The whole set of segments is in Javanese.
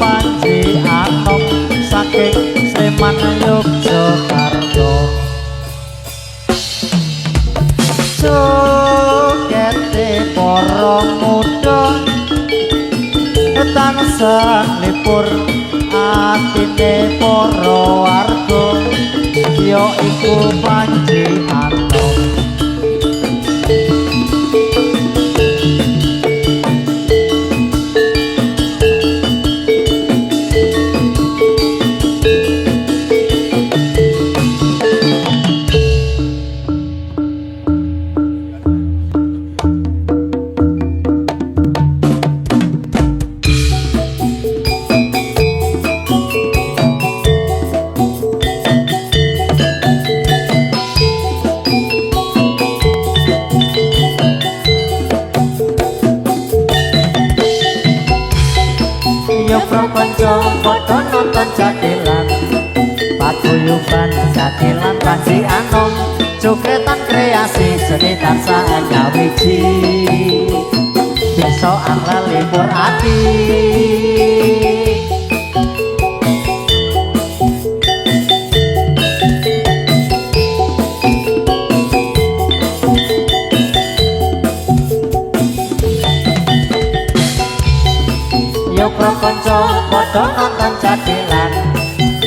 Panji Anom saking Sleman Yogyakarta. Sugete para muda tansah lipur atine para warga ya iku Panji Anom. Padha nonton jadilan paguyuban jadilan Panji Anom jogretan kreasi seni tansah nyawiji bisa angel libur ati. Yo kanca padha nonton jadilan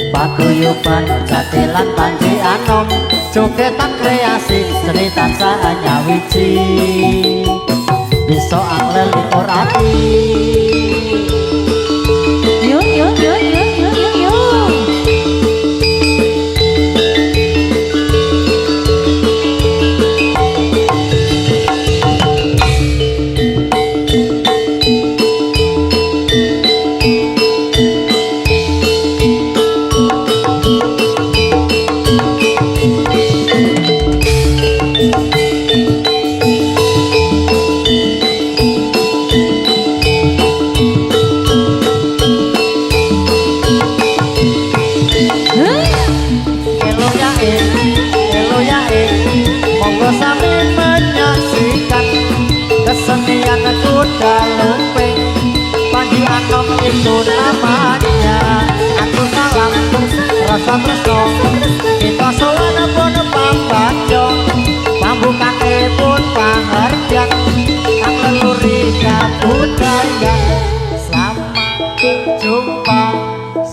paguyuban jadilan Panji Anom jogretan kreasi seni tansah nyawiji bisa angel libur ati. Yo yo yo yo yo yo yo. Kesenian kuda lumping Panji Anom itu namanya. Aku salam rasa tresno kita sowan pun pambadya pambukane pun pangerjan kang leluri kabudayan. Selamat berjumpa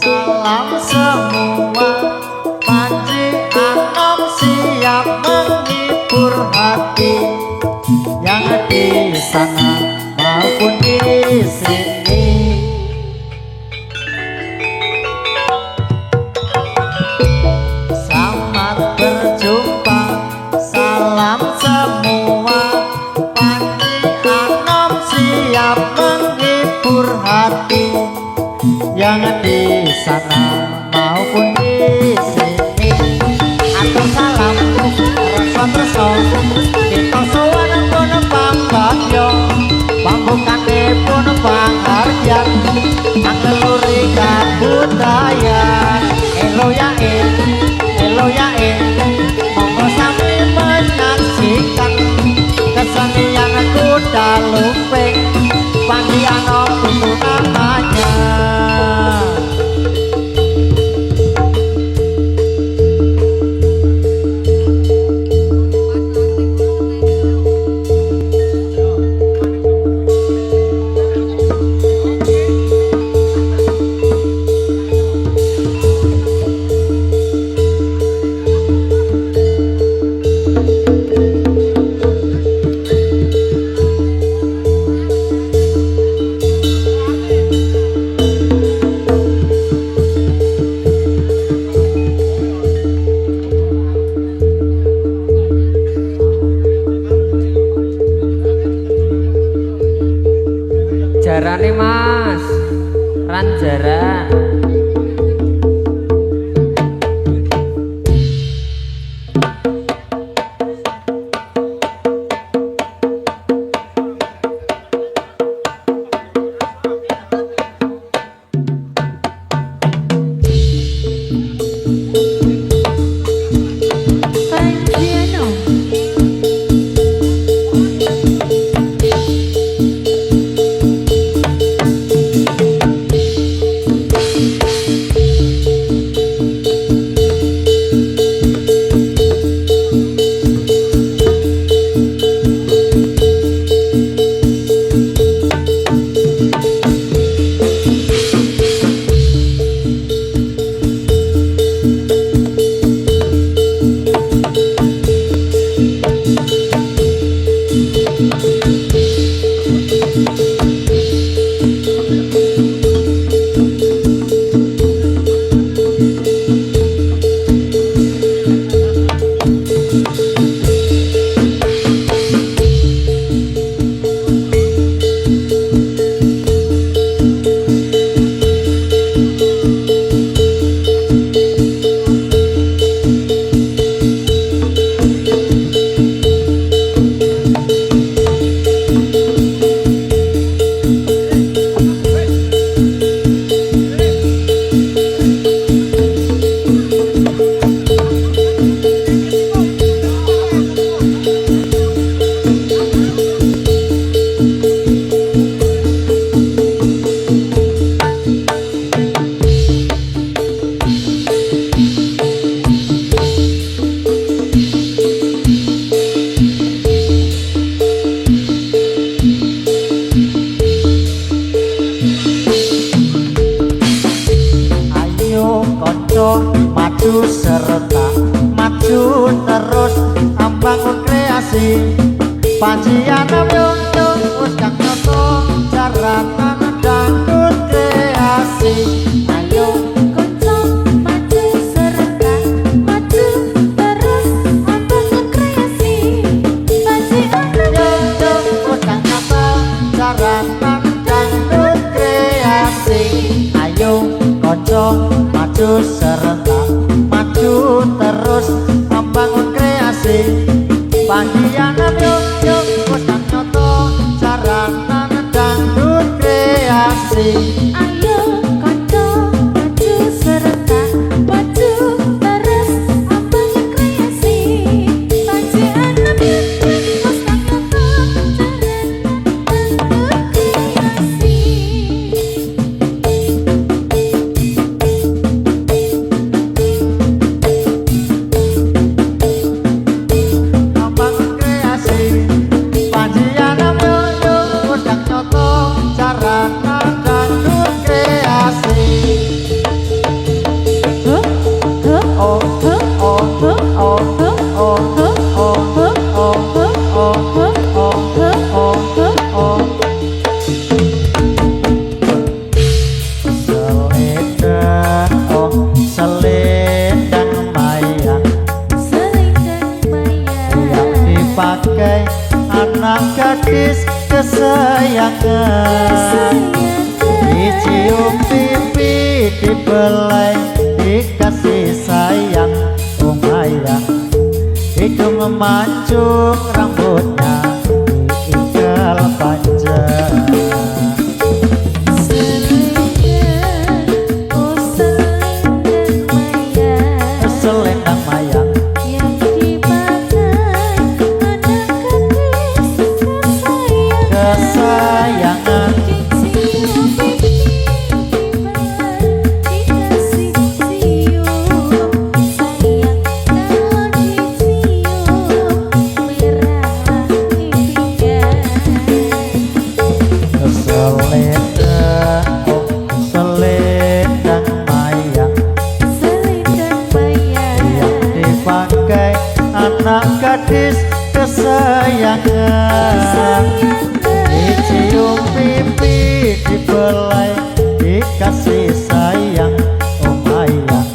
salam semua Panji Anom siap menghibur hati yang di sana maupun di sini. Selamat berjumpa, salam semua Panji Anom siap menghibur hati yang di sana maupun di sini. Atur salam rasa tresno kita sowan pun pambagya pambukane pun pangarjan kang leluri kabudayan. Elo ya monggo sami menyaksikan kesenian kuda lumping Panji Anom itu namanya. Jarane Mas, ranjaran. kanca maju serta maju terus ambangun kreasi Panjian yung wis kang nyoto jaratan dangdut kreasi Ayo kanca maju serta maju terus ambangun kreasi Panjian yung wis kang nyoto jaratan dangdut kreasi ayo kanca maju serta maju terus ambangun kreasi Panjian yung wis kang nyoto jaratan dangdut kreasi Ayo kanca maju serta maju terus ambangun kreasi Panjian wis kang nyoto jaratan kreasi ambangun kreasi Panjian yung wis kang nyoto jaratan dangdut kreasi oh oh oh selendang mayang yang dipakai anak gadis kesayangan dicium pipi dibelai dikasih sayang oh mayang hidung memancung rambutnya diikat panjang selendang mayang yang dipakai anak gadis kesayangan dicium pipi dikasih cium sayang kalau dicium merahlah pipinya selendang oh selendang mayang selendang mayang yang dipakai anak gadis kesayangan dicium pipi dibelai dikasih sayang oh mayang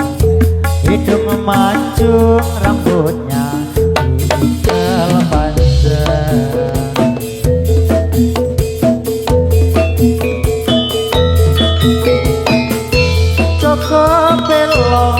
hidung memancung rambutnya diikat panjang Joko Belo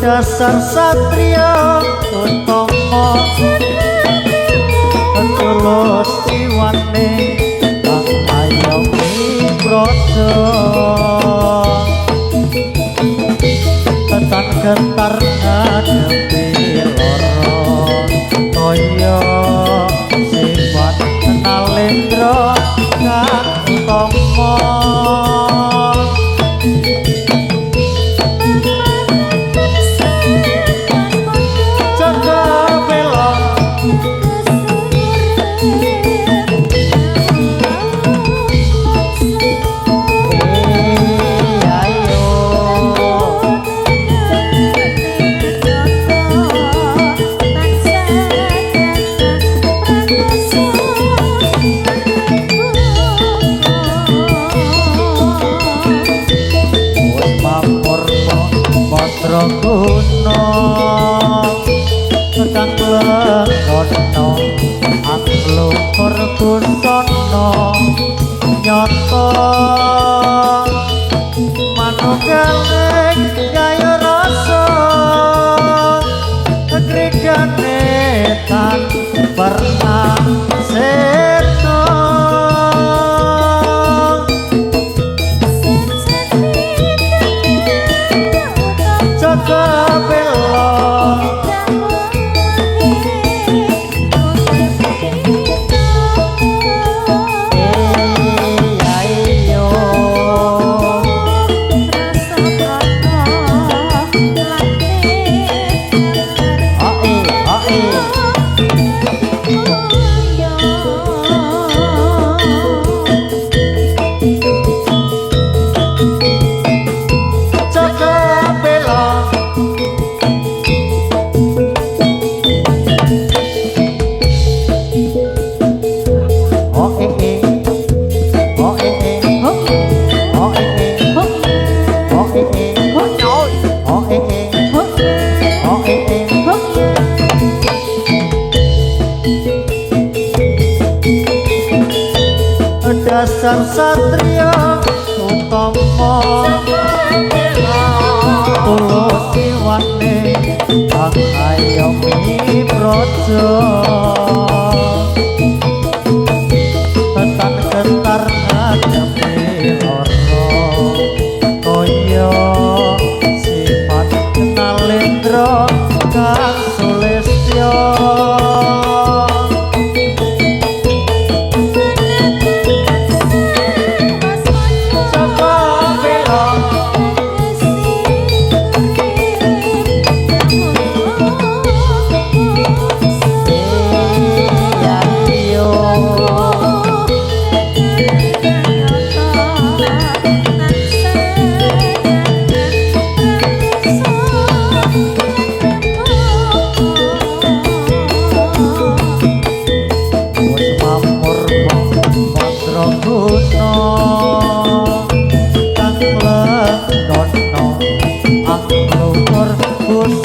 dasar satria utama tulus jiwane kang ayomi brojo tetan gentar ngadepi loro kaya sifat nalendra kang utama Guna kang legono angluhur busana nyata manunggaling gaya rasa grigane tan pernah seto Joko Belo dasar satria utama tulus siwane kang ayomi praja tetan gentar ngadepi lara kaya sifat nalendra kang sulistya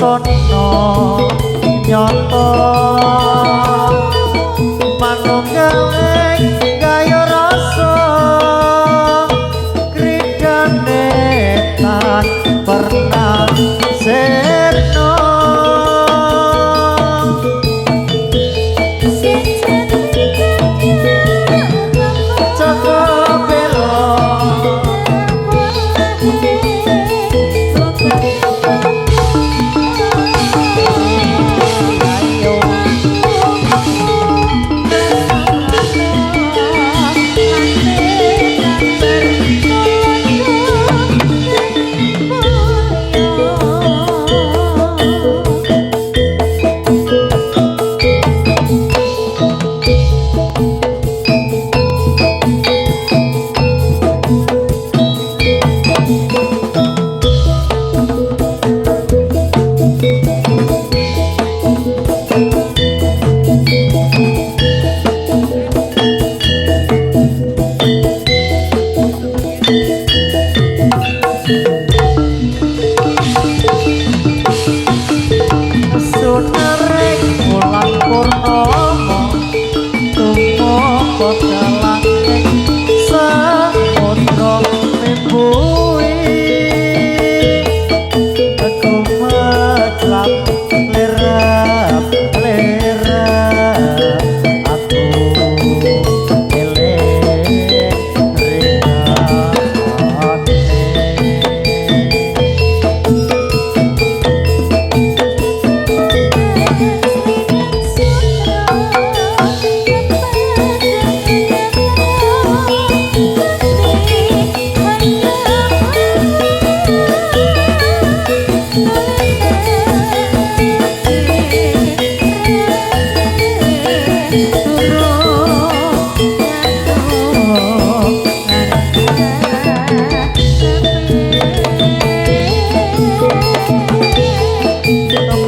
sono nyoto manunggaling gaya rasa kridane tan pernah serno Joko belo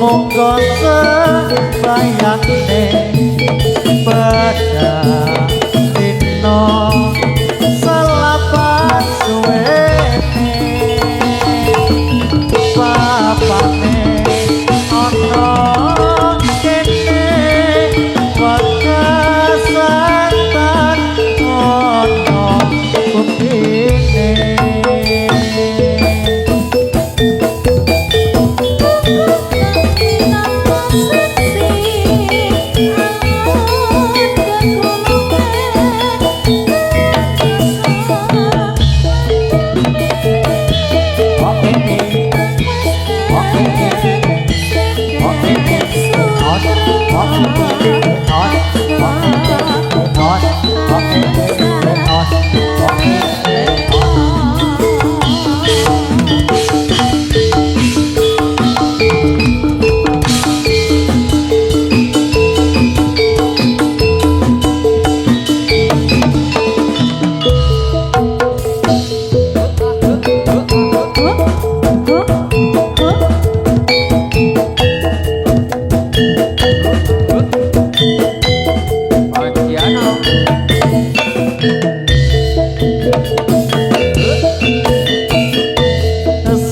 monggo sebayane pada dino selapas suwene papane ono kene wakasan ono kupine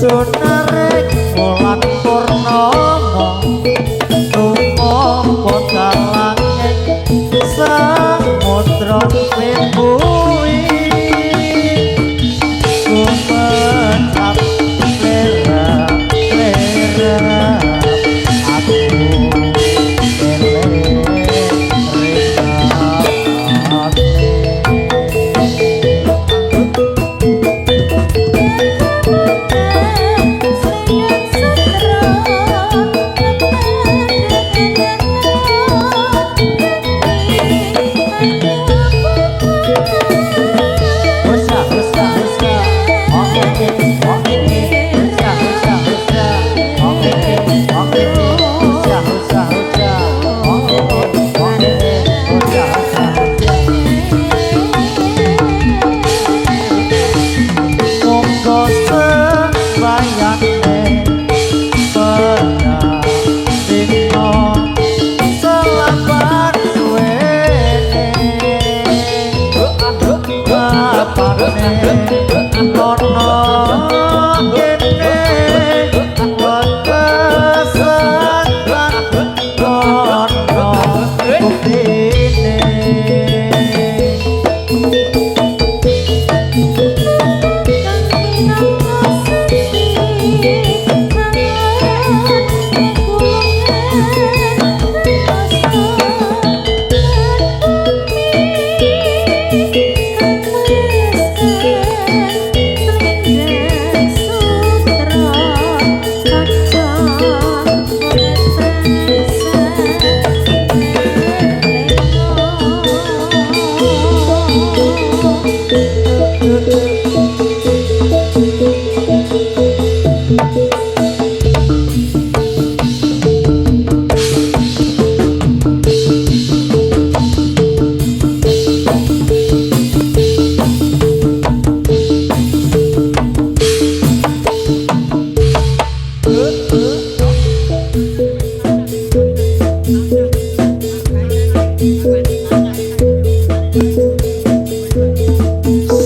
Sunarek wulan purnama tumapa kalanging samudra mimbuhi nono kene wekasan nono buktine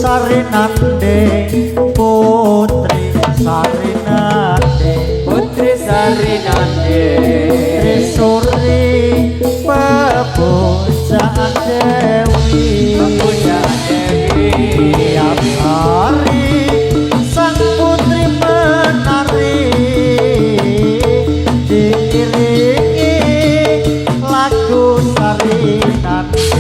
Sarinande putri Sarinande Putri Sarinande Trisuri pepujaan Dewi Pujaan Dewi Tiap hari sang putri menari diiringi lagu Sarinande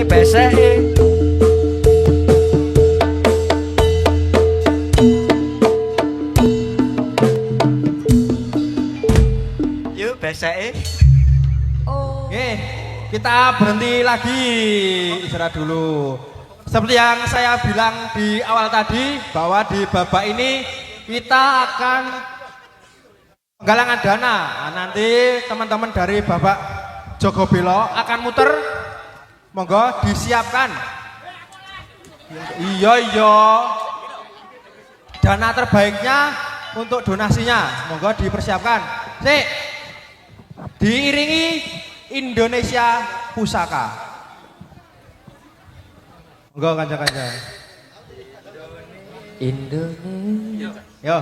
beseke. Yuk beseke. Oh. Oke, kita berhenti lagi, istirahat dulu. Seperti yang saya bilang di awal tadi, bahwa di babak ini kita akan penggalangan dana. Nah, nanti teman-teman dari babak Jogobelo akan muter, monggo disiapkan. Iya, dana terbaiknya untuk donasinya, monggo dipersiapkan. Sik, diiringi Indonesia Pusaka. Monggo kanca-kanca. Indonesia. Yo.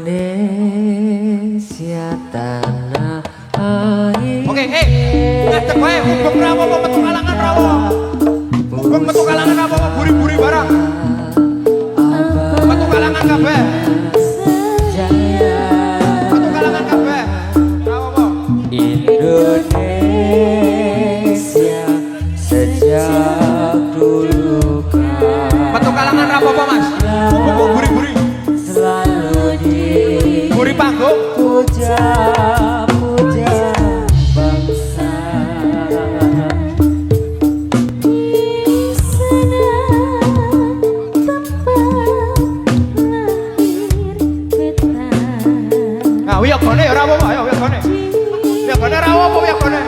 Indonesia tanah air. Oke, ngadeg wae hubung rawo apa metu kalangan rawo. Hubung metu kalangan apa buri-buri barang. Metu kalangan kabeh. Metu kalangan kabeh. Rawo apa? Indonesia sejak dulu kan Metu kalangan rawo apa, Mas? Hubung buri-buri. selalu Buri panggung. dipuja-puja bangsa. Di sana tempat lahir beta. Nah, wiyagane ya rawo, ayo wiyagane. Wiyagane rawo apa wiyagane?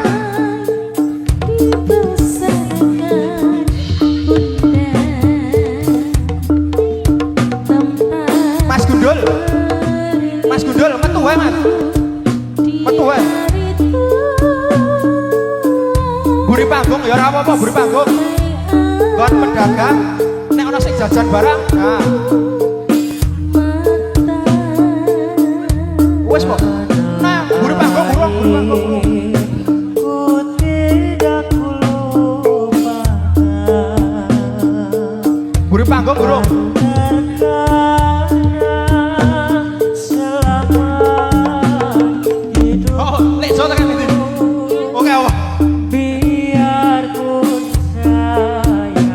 Dibesarkan bunda tempat Mas Gundul. Mas Gundul metu wae, Mas. Metu wae. Buri panggung ya rawo apa buri panggung? Kon pedagang nek ana sing jajan barang. Nah, wis kok. Nah, buri panggung burung, buri panggung burung. Ku tidak kulupakan Buri panggung burung. terkadang selama hidup Oh, lek so tekan iki. Oke, apa? biarpun saya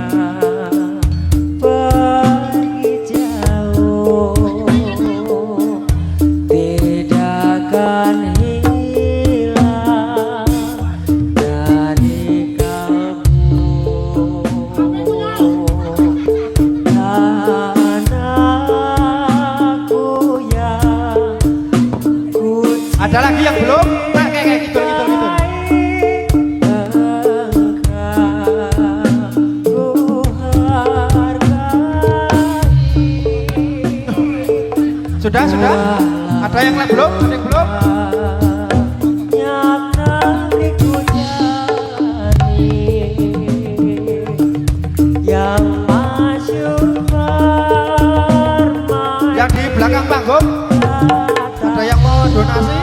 pergi jauh tidak akan hilang dari kalbu tanahku yang ku Ada lagi yang belum? Nah, kayak gitu. Sudah? Ada yang lain belum? Ada yang belum? Yang di belakang panggung ada yang mau donasi?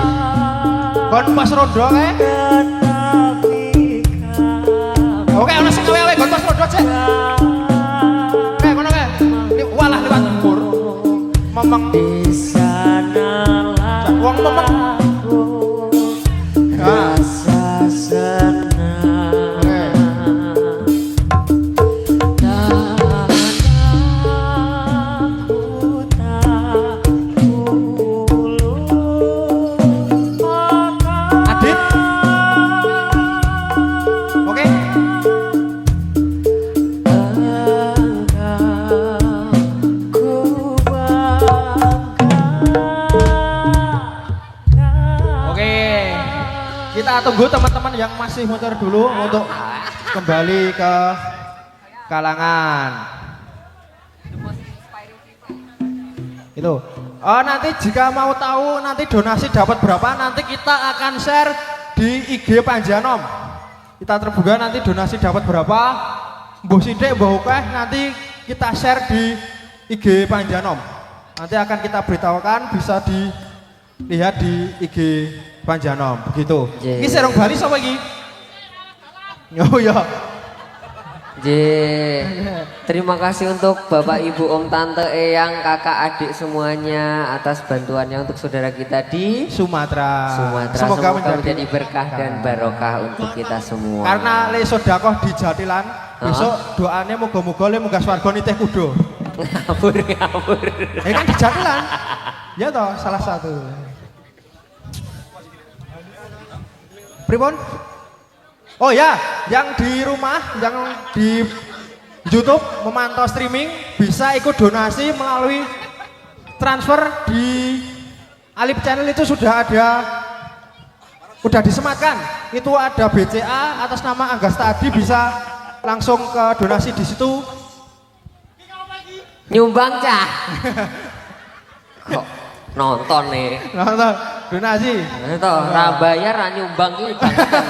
Kon pas rondo kae? Oke, ana sing awe-awe kon pas rondo cek. Kayak ngono kae. Walah lewat tempur. Memeng wong memeng. Nah, Rasa senang tanahku tak lupakan. Adit. Oke. Oke. Kita tunggu teman-teman yang masih muter dulu untuk kembali ke kalangan. Itu. Nanti jika mau tahu nanti donasi dapat berapa, nanti kita akan share di IG Panjanom. Kita terbuka nanti donasi dapat berapa. Mbuh sithik mbuh akeh nanti kita share di IG Panjanom. Nanti akan kita beritahukan, bisa dilihat di IG Panjanom begitu. Yeah. Iki serong Bali sapa iki? Oh iya. Terima kasih untuk Bapak Ibu Om Tante Eyang Kakak adik semuanya atas bantuannya untuk saudara kita di Sumatera. Semoga menjadi berkah dan barokah untuk kita semua. Karena le sodakoh di Jatilan, besok doanya moga-moga le munggah swarga nitih kudo. Ngawur. Kan di Jatilan. Ya toh, salah satu. Pripun? Oh ya, yang di rumah, yang di YouTube memantau streaming bisa ikut donasi melalui transfer di Alip Channel itu sudah disematkan. Itu ada BCA atas nama Anggas Tadi, bisa langsung ke donasi di situ. Nyumbang cah. Kok nonton nih? Nonton donasi. Toh, ra bayar ra nyumbang iki bangsa.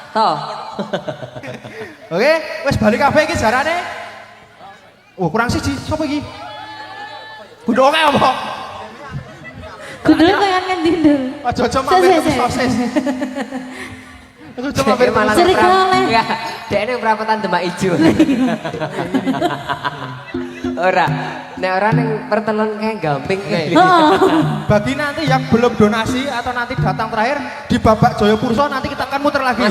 Toh. Oke, wes balik kabeh iki jarane. Oh, kurang siji. Sopo iki? Kudu oke apa? Kudu kayak ngendi ndul. Aja-aja mampir ke sosis. Aja mampir malah Cerita oleh. Ya, dekne perapatan Demak Ijo. Ora, nek ora ning pertelon kayak gamping. Bagi nanti yang belum donasi atau nanti datang terakhir di Babak Jayapurso, nanti kita akan muter lagi.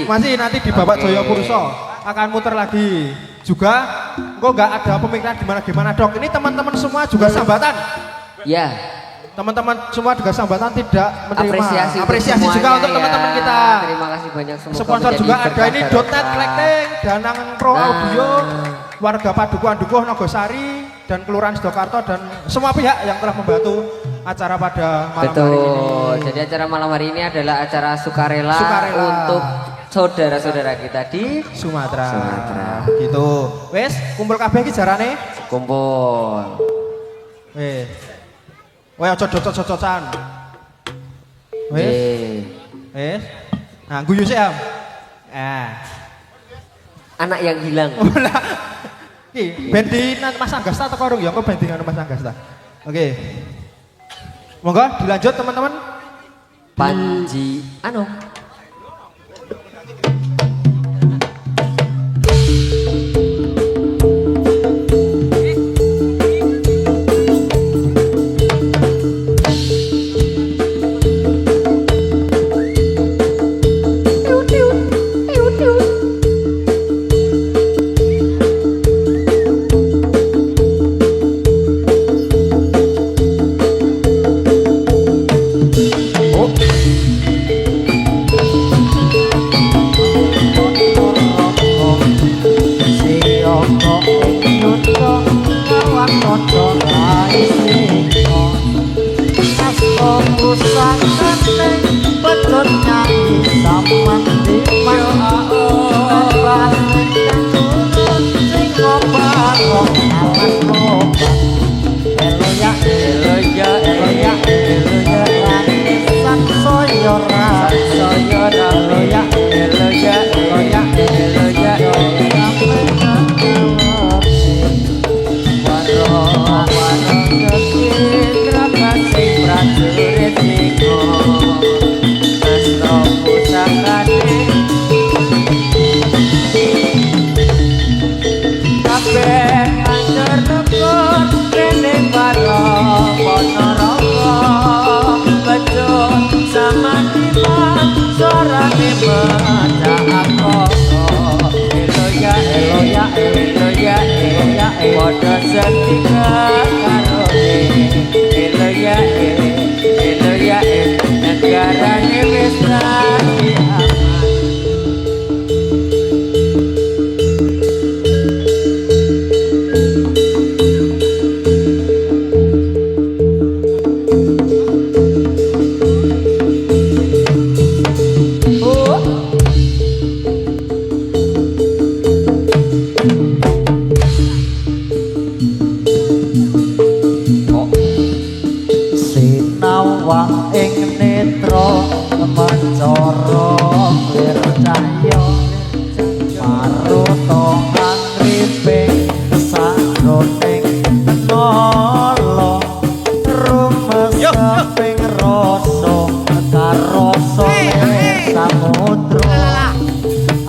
Masih nanti di Babak Jayapurso akan muter lagi. Juga kok nggak ada pemikiran gimana dok. Ini teman-teman semua juga sambatan. Ya. Teman-teman semua juga sambatan tidak menerima. Apresiasi juga untuk ya. teman-teman kita. Terima kasih banyak semua. Sponsor juga ada ini Dotnet Collecting, Danang Pro Audio, warga Padukuhan Dukuh Nogosari dan Kelurahan Sidokarto dan semua pihak yang telah membantu acara pada malam hari ini. Jadi acara malam hari ini adalah acara sukarela. Untuk saudara-saudara kita di Sumatera. Gitu. Wes, kumpul kabeh iki jarane. Kumpul. Weh aja cocok-cocokan. Wes. Nah, guyu sik am. Anak yang hilang. Iki bendi Mas Anggasta atau korong ya? Kok bendi Mas Anggasta? Oke. Monggo dilanjut teman-teman. Panji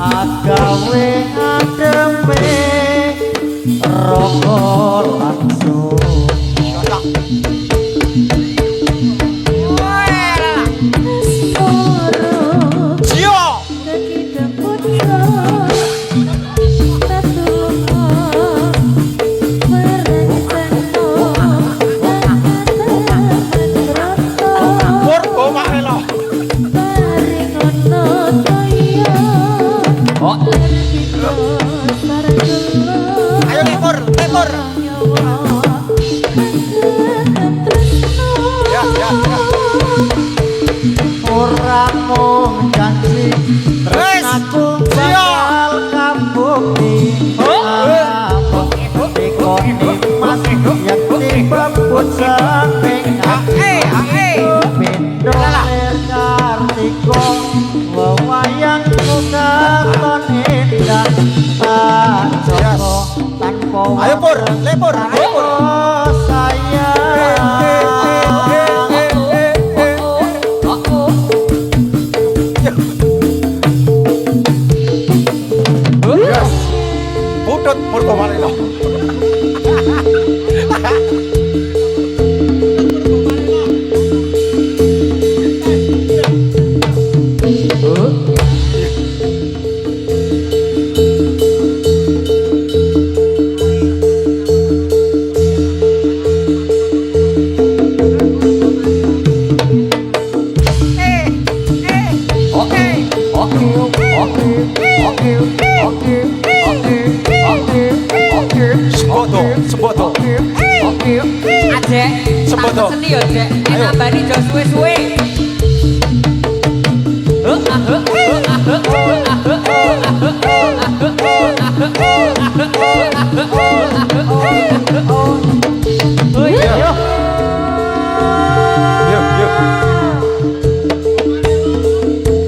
Agawe ademe rokok langsung Ayo lepur, lepur. Ya, ya, ya. orang mung janji aku bakal kabukti dikoni mas yang dibebut samping pindo ler kartiko wewayang katon indah tak joko tanpa Ayo pur, lepur, ayo pur. Putut murko malino. Seboto. Adek, Seboto. tak seni ya, Dek. Ayo. Nambani jo suwe-suwe. Yuk, yuk.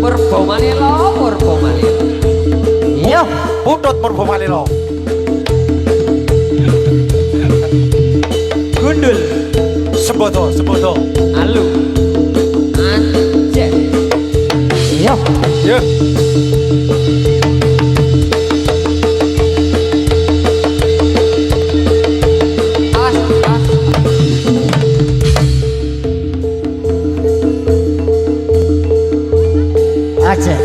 Purbo Manilo, Purbo Manilo. Iya, putut murko malino. Gundul, Seboto, seboto. alu, anjek. Iya Yuk. Awas, awas. aja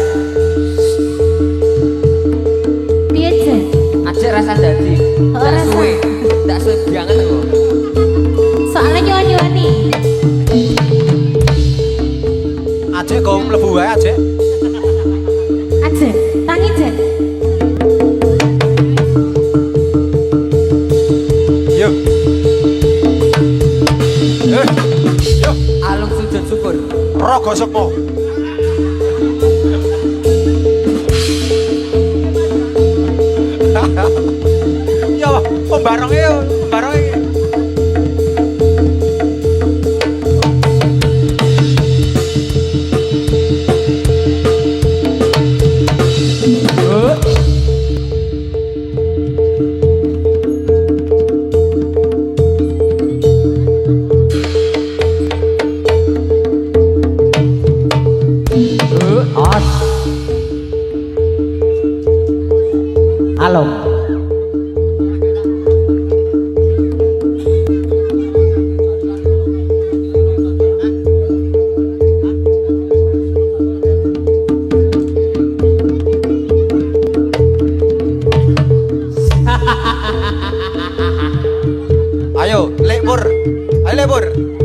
Piye, Jen? Ajek rasa dadi. Oh, Tak rasa. suwe. Tak suwe banget kok. Soalnya nyonya-nyoni. Acek kau mlebu wae acek. Ajen, tangi Jen. Yuk. Yuk. Alung sujud syukur. Rogo sepo. Ya, pembarongnya, pembarongnya. os halo Ayo, lepur. Ayo lepur.